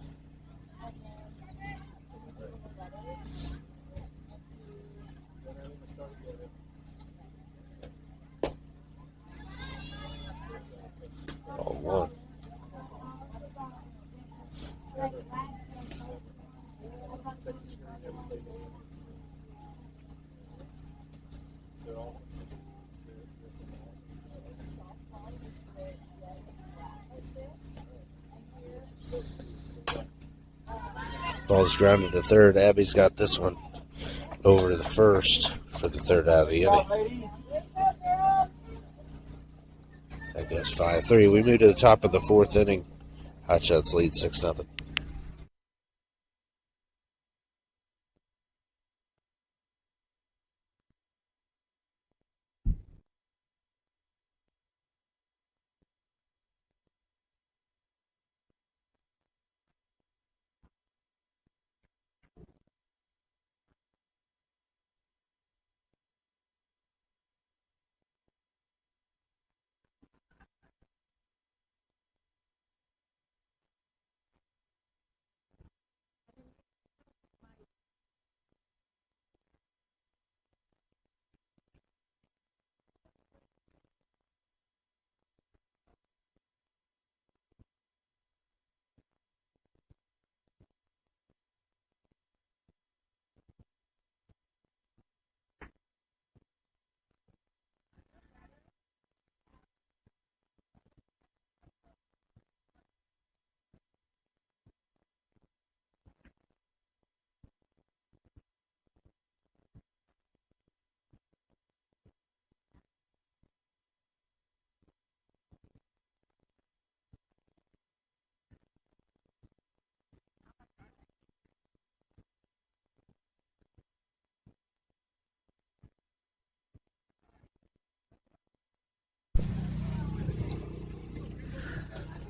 Ball 1. Ball's grounded to third. Abby's got this one over to the first for the third out of the inning. That goes 5-3. We move to the top of the 4th inning. Hotshots lead 6-0.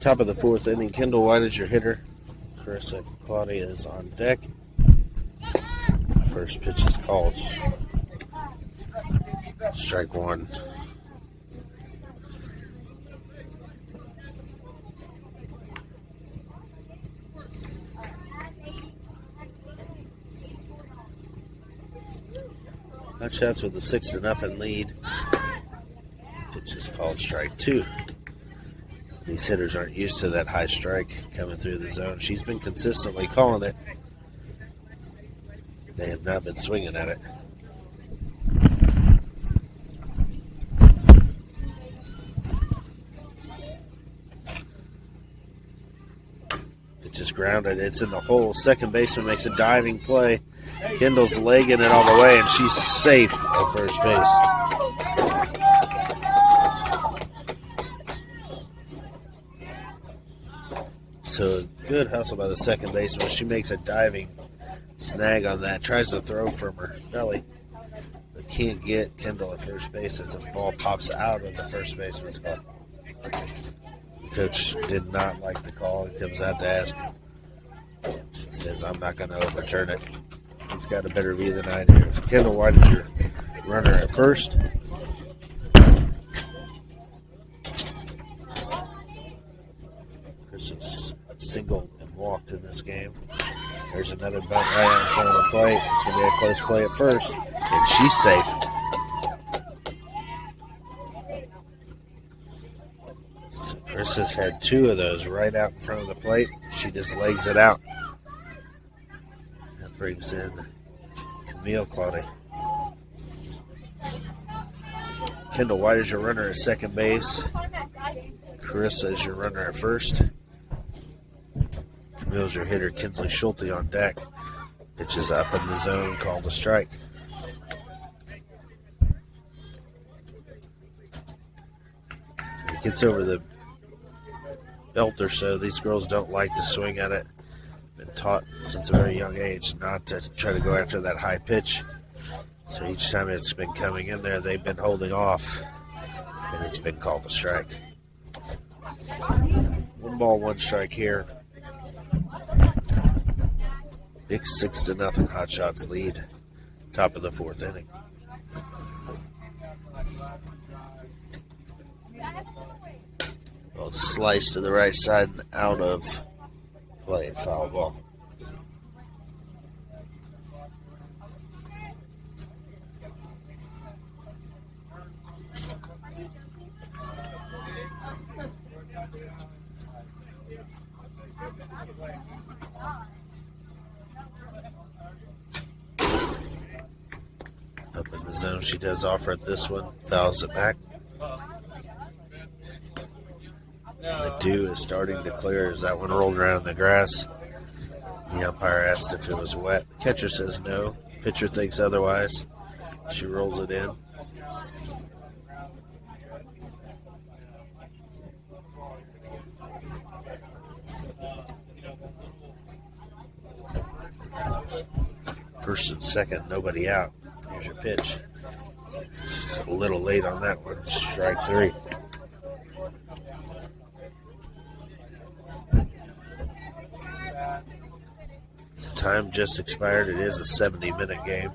Top of the fourth inning. Kendall White is your hitter. Carissa Claudia is on deck. First pitch is called. Strike one. Hotshots with a 6-0 lead. Pitch is called strike two. These hitters aren't used to that high strike coming through the zone. She's been consistently calling it. They have not been swinging at it. It just grounded. It's in the hole. Second baseman makes a diving play. Kendall's legging it all the way, and she's safe at first base. So good hustle by the second baseman. She makes a diving snag on that. Tries to throw from her belly, but can't get Kendall at first base as the ball pops out of the first baseman's glove. Coach did not like the call. He comes out to ask. She says, "I'm not going to overturn it." He's got a better view than I do. Kendall White is your runner at first. Chris singled and walked in this game. There's another bunt right out in front of the plate. It's going to be a close play at first, and she's safe. So Chris has had two of those right out in front of the plate. She just legs it out. That brings in Camille Claudia. Kendall White is your runner at second base. Carissa is your runner at first. Camille's your hitter. Kinsley Schulte on deck. Pitch is up in the zone, called a strike. When it gets over the belt or so, these girls don't like to swing at it. Been taught since a very young age not to try to go after that high pitch. So each time it's been coming in there, they've been holding off, and it's been called a strike. 1 ball, 1 strike here. Big 6-0 Hotshots lead. Top of the fourth inning. Well, slice to the right side and out of play. Foul ball. Up in the zone, she does offer it this one. Fouls it back. The dew is starting to clear as that one rolled around in the grass. The umpire asked if it was wet. The catcher says no. Pitcher thinks otherwise. She rolls it in. First and second, nobody out. Here's your pitch. Just a little late on that one. Strike three. The time just expired. It is a 70-minute game.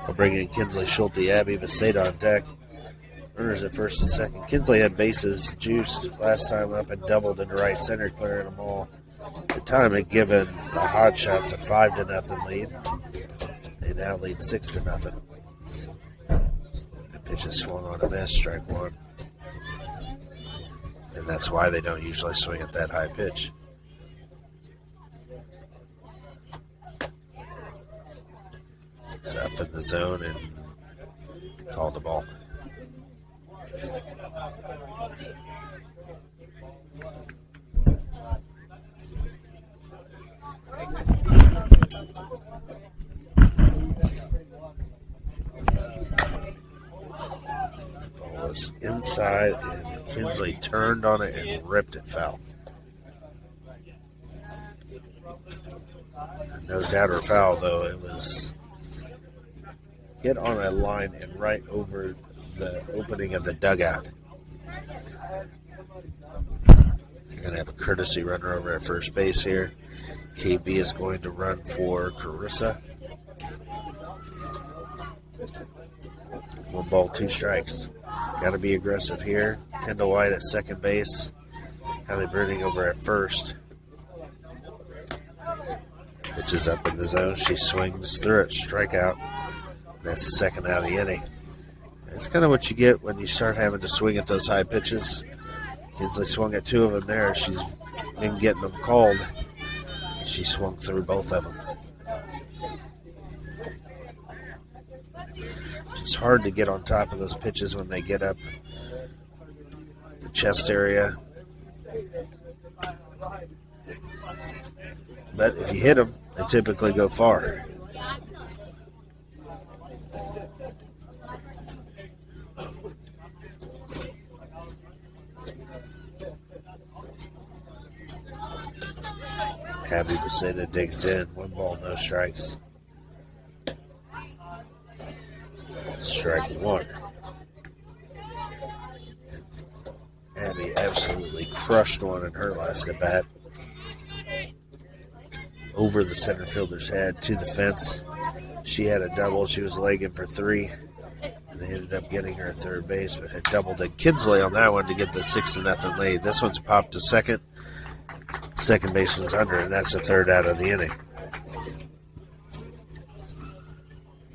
I'll bring in Kinsley Schulte, Abby Beseda on deck. Runners at first and second. Kinsley had bases juiced last time up and doubled into right center, clearing them all. The time had given the Hotshots a 5-0 lead. They now lead 6-0. The pitch is swung on a miss, strike one. And that's why they don't usually swing at that high pitch. It's up in the zone and called the ball. Ball was inside and Kinsley turned on it and ripped it foul. No doubt or foul, though. It was hit on a line and right over the opening of the dugout. They're going to have a courtesy runner over at first base here. KB is going to run for Carissa. 1 ball, 2 strikes. Got to be aggressive here. Kendall White at second base. Kylie Bruning over at first. Pitch is up in the zone. She swings through it. Strikeout. That's the second out of the inning. That's kind of what you get when you start having to swing at those high pitches. Kinsley swung at 2 of them there. She's been getting them called. She swung through both of them. It's hard to get on top of those pitches when they get up the chest area. But if you hit them, they typically go far. Abby Beseda digs in. 1 ball, no strikes. Strike 1. Abby absolutely crushed one in her last at bat. Over the center fielder's head to the fence. She had a double. She was legging for 3. And they ended up getting her at third base, but had doubled at Kinsley on that one to get the 6-0 lead. This one's popped to second. Second baseman's under, and that's the third out of the inning.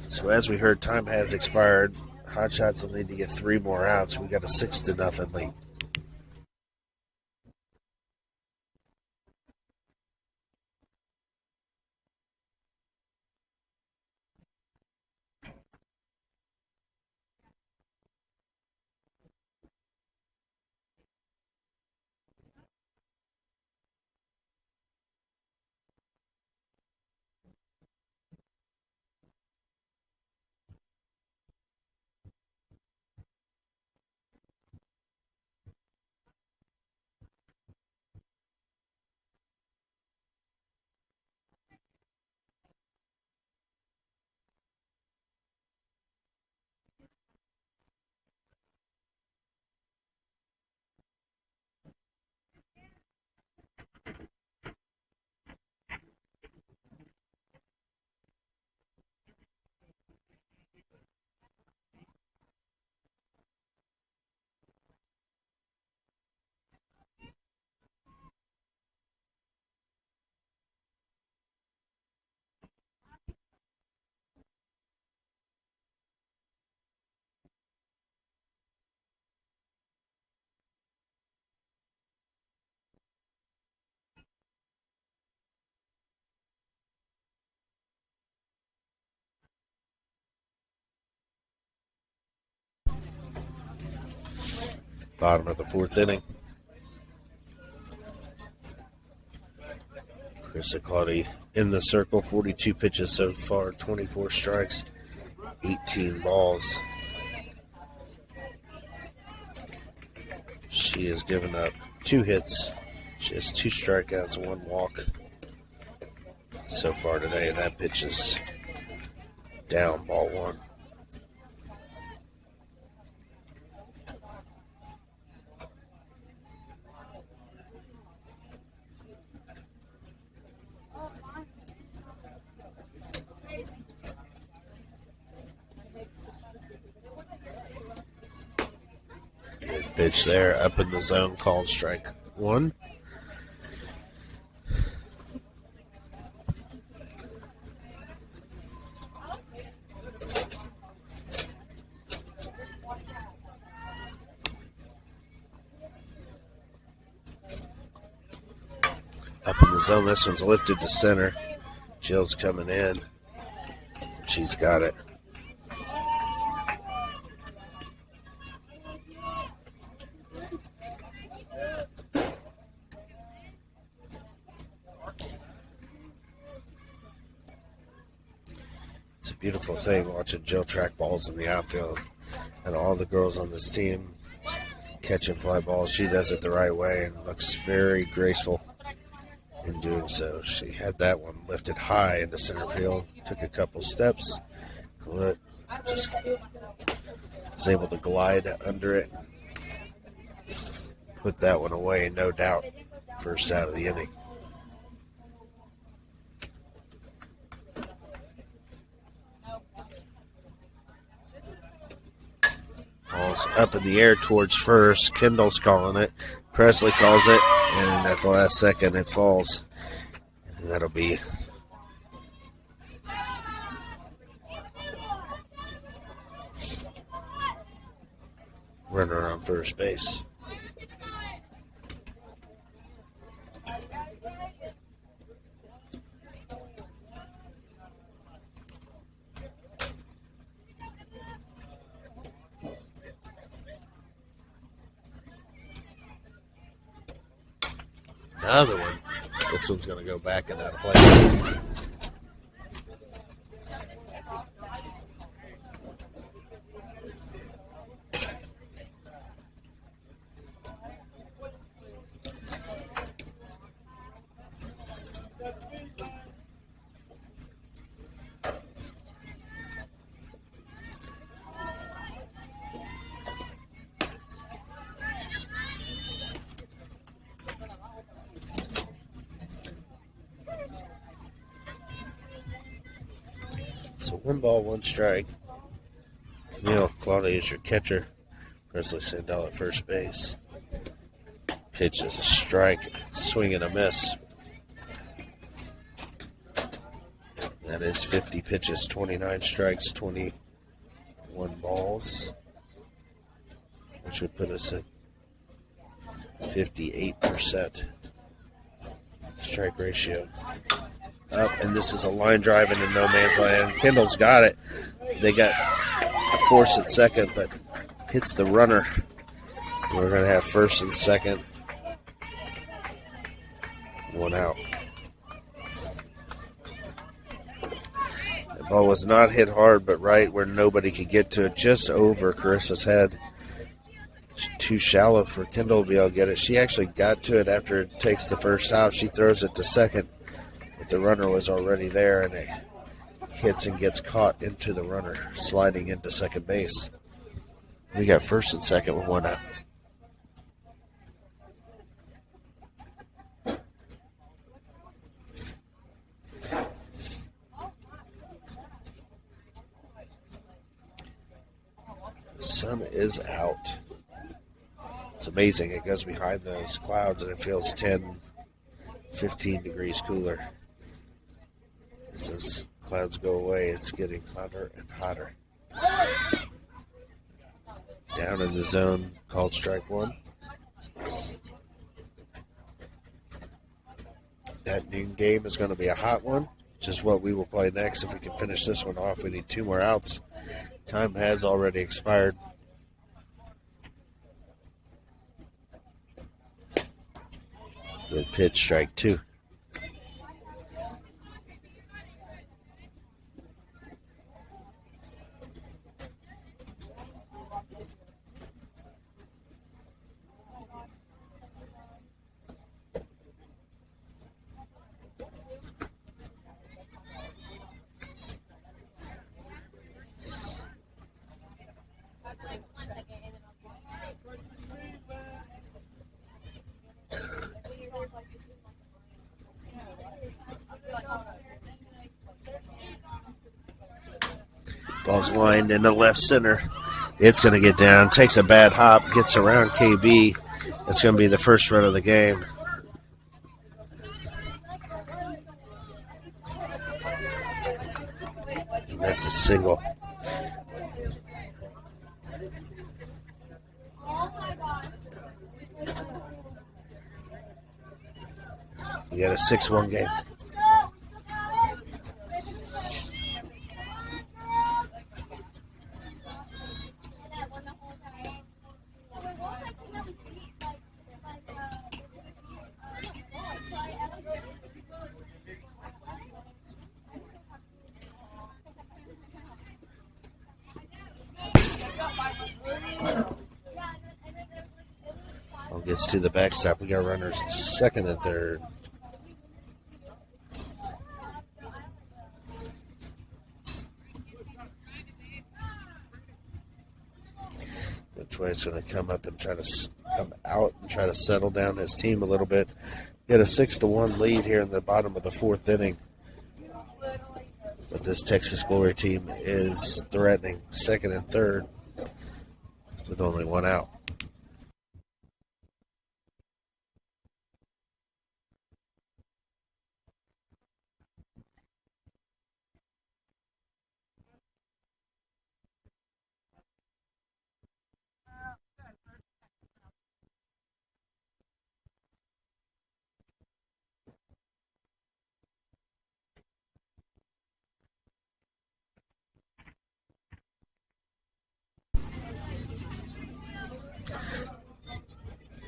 So as we heard, time has expired. Hotshots will need to get 3 more outs. We got a 6-0 lead. Bottom of the 4th inning. Carissa Claudy in the circle. 42 pitches so far. 24 strikes. 18 balls. She has given up 2 hits. She has 2 strikeouts, 1 walk so far today. And that pitch is down, ball 1. Good pitch there, up in the zone, called strike 1. Up in the zone, this one's lifted to center. Jill's coming in. She's got it. It's a beautiful thing watching Jill track balls in the outfield. And all the girls on this team catching fly balls. She does it the right way and looks very graceful in doing so. She had that one lifted high into center field. Took a couple steps. Just was able to glide under it. Put that one away, no doubt. First out of the inning. Ball's up in the air towards first. Kendall's calling it. Presley calls it. And at the last second, it falls. And that'll be runner on first base. Another one. This one's going to go back and out of play. So 1 ball, 1 strike. Camille Claudia is your catcher. Presley Sandell at first base. Pitch is a strike. Swing and a miss. That is 50 pitches, 29 strikes, 21 balls. Which would put us at 58% strike ratio. Up, and this is a line drive into no man's land. Kendall's got it. They got a force at second, but hits the runner. We're going to have first and second. 1 out. The ball was not hit hard, but right where nobody could get to it, just over Carissa's head. Too shallow for Kendall to be able to get it. She actually got to it after it takes the first out. She throws it to second. The runner was already there, and it hits and gets caught into the runner, sliding into second base. We got first and second with 1 out. The sun is out. It's amazing. It goes behind those clouds, and it feels 10, 15 degrees cooler. As those clouds go away, it's getting hotter and hotter. Down in the zone, called strike 1. That noon game is going to be a hot one, which is what we will play next. If we can finish this one off, we need 2 more outs. Time has already expired. Good pitch, strike 2. Ball's lined into left center. It's going to get down. Takes a bad hop. Gets around KB. It's going to be the first run of the game. And that's a single. You got a 6-1 game. Ball gets to the backstop. We got runners second and third. Which way it's going to come up and try to come out and try to settle down his team a little bit. Get a 6-1 lead here in the bottom of the fourth inning. But this Texas Glory team is threatening second and third with only one out.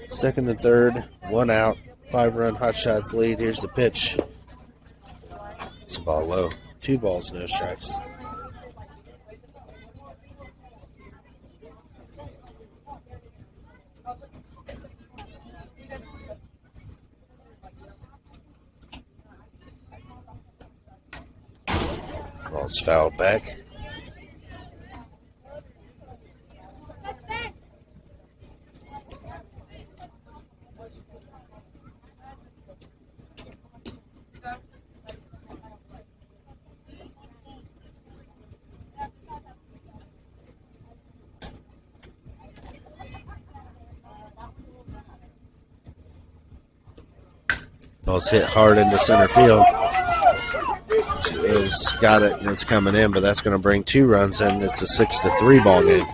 Second and third, one out, 5-run Hotshots lead. Here's the pitch. It's a ball low. 2 balls, no strikes. Ball's fouled back. Ball's hit hard into center field. It's got it and it's coming in, but that's going to bring 2 runs in. It's a 6-3 ball game.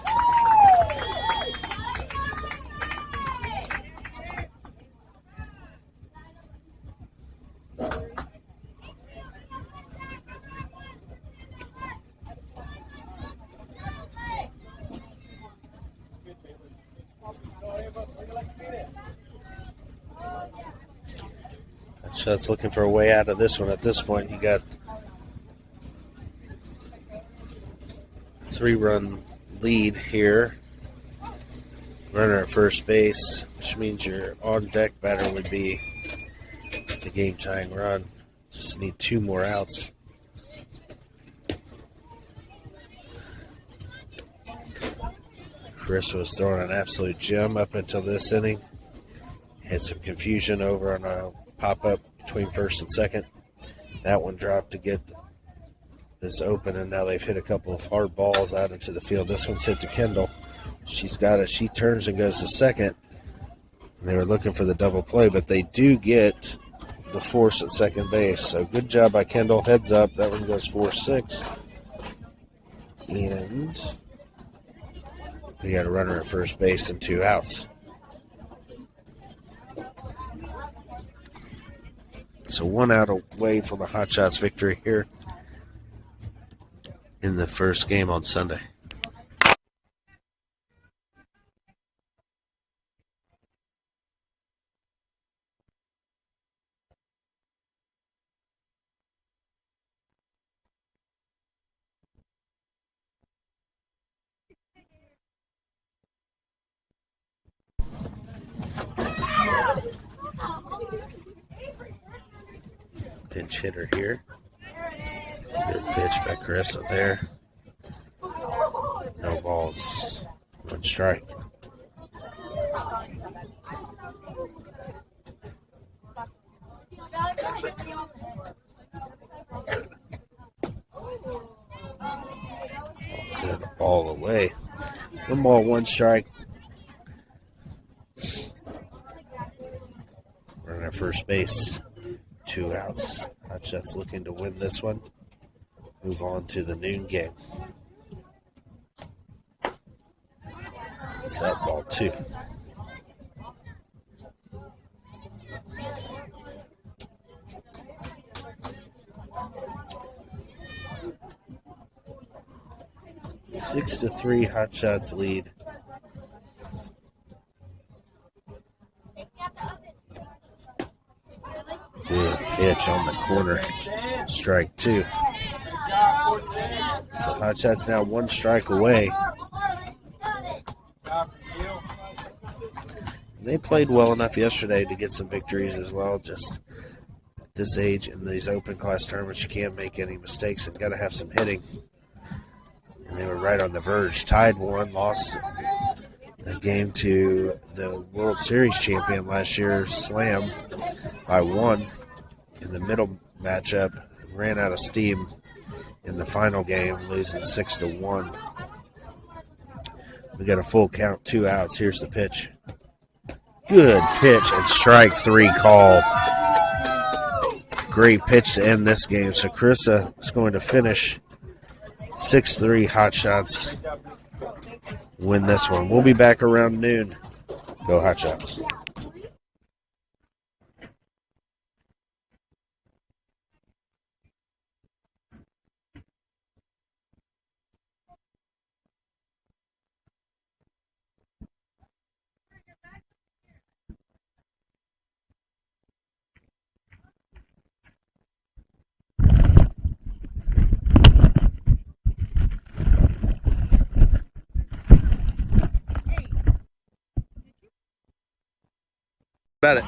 Hotshots looking for a way out of this one. At this point, you got 3-run lead here. Runner at first base, which means your on-deck batter would be the game-tying run. Just need 2 more outs. Chris was throwing an absolute gem up until this inning. Had some confusion over on a pop-up between first and second. That one dropped to get this open, and now they've hit a couple of hard balls out into the field. This one's hit to Kendall. She's got it. She turns and goes to second. And they were looking for the double play, but they do get the force at second base. So good job by Kendall. Heads up. That one goes 4-6. And we got a runner at first base and 2 outs. So 1 out away from a Hotshots victory here in the first game on Sunday. Pinch hitter here. Good pitch by Carissa there. No balls. 1 strike. ball away. 1 ball, 1 strike. Running at first base. 2 outs. Hotshots looking to win this one. Move on to the noon game. It's out ball 2. Six to 3, Hotshots lead. Good pitch on the corner. Strike 2. So Hotshots now 1 strike away. They played well enough yesterday to get some victories as well. Just at this age in these open class tournaments, you can't make any mistakes and got to have some hitting. And they were right on the verge. Tied 1, lost a game to the World Series champion last year, Slam, by 1 in the middle matchup. Ran out of steam in the final game, losing 6-1. We got a full count, 2 outs. Here's the pitch. Good pitch and strike 3 call. Great pitch to end this game. So Carissa is going to finish 6-3. Hotshots win this one. We'll be back around noon. Go Hotshots. About it.